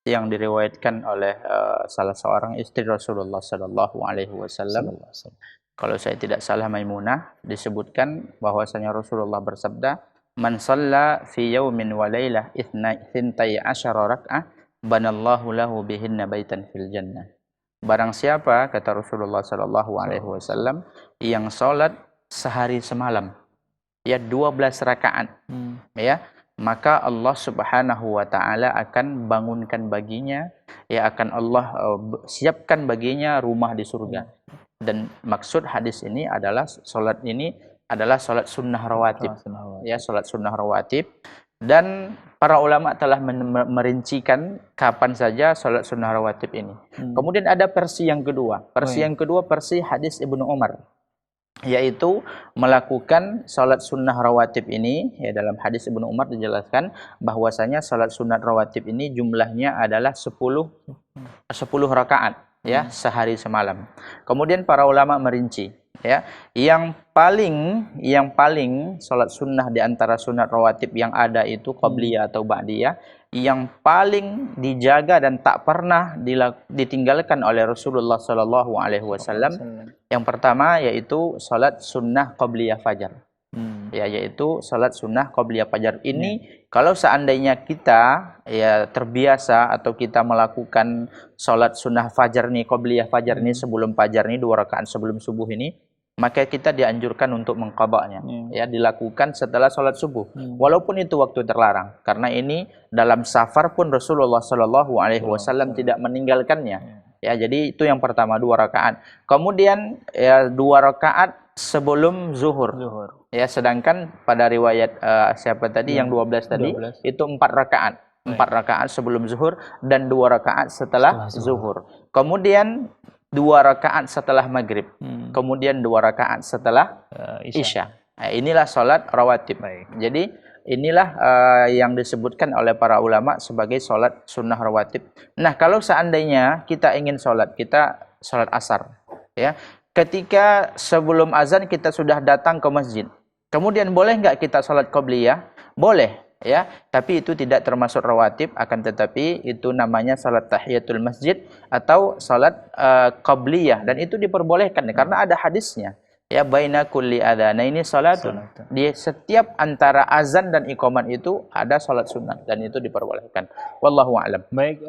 yang diriwayatkan oleh salah seorang istri Rasulullah Sallallahu Alaihi Wasallam. Kalau saya tidak salah Maimunah, disebutkan bahwasanya Rasulullah bersabda, "Man shalla fi yaumin wa lailah ithnai asyara rak'ah, banallahu lahu bihinna baitan fil jannah." Barang siapa, kata Rasulullah Sallallahu Alaihi Wasallam, yang salat sehari semalam, ya 12 rakaat, ya, maka Allah Subhanahu wa taala akan bangunkan baginya, ya, akan Allah siapkan baginya rumah di surga. Dan maksud hadis ini adalah salat ini adalah salat sunnah rawatib, ya, salat sunnah rawatib. Dan para ulama telah merincikan kapan saja salat sunnah rawatib ini. Kemudian ada versi yang kedua. Versi hadis Ibnu Umar, yaitu melakukan salat sunnah rawatib ini, ya, dalam hadis Ibnu Umar dijelaskan bahwasanya salat sunnah rawatib ini jumlahnya adalah 10 rakaat, ya, sehari semalam. Kemudian para ulama merinci, ya, yang paling salat sunnah di antara sunat rawatib yang ada itu qabliyah atau ba'diyah, yang paling dijaga dan tak pernah ditinggalkan oleh Rasulullah Sallallahu Alaihi Wasallam. Yang pertama yaitu salat sunnah qabliyah fajar, ya, yaitu salat sunnah qabliyah fajar. Ini kalau seandainya kita, ya, terbiasa atau kita melakukan salat sunnah fajar nih, qabliyah fajar nih, sebelum fajar nih 2 rakaat sebelum subuh ini, maka kita dianjurkan untuk mengqadanya, ya, dilakukan setelah salat subuh, walaupun itu waktu terlarang, karena ini dalam safar pun Rasulullah Shallallahu Alaihi Wasallam tidak meninggalkannya, ya. Jadi itu yang pertama, 2 rakaat. Kemudian, ya, 2 rakaat sebelum zuhur, ya, sedangkan pada riwayat siapa tadi yang 12 tadi itu 4 rakaat. 4 rakaat sebelum zuhur dan 2 rakaat setelah zuhur. Kemudian 2 rakaat setelah maghrib. Kemudian 2 rakaat setelah isya. Nah, inilah salat rawatib. Jadi inilah yang disebutkan oleh para ulama sebagai salat sunnah rawatib. Nah, kalau seandainya kita ingin salat, kita salat asar, ya, ketika sebelum azan kita sudah datang ke masjid, kemudian boleh nggak kita salat qabliyah? Boleh, ya, tapi itu tidak termasuk rawatib, akan tetapi itu namanya salat tahiyatul masjid atau salat qabliyah, dan itu diperbolehkan karena ada hadisnya, ya, baina kulli adzanaini salatun. Di setiap antara azan dan iqamat itu ada salat sunat dan itu diperbolehkan. Wallahu a'lam. Baik.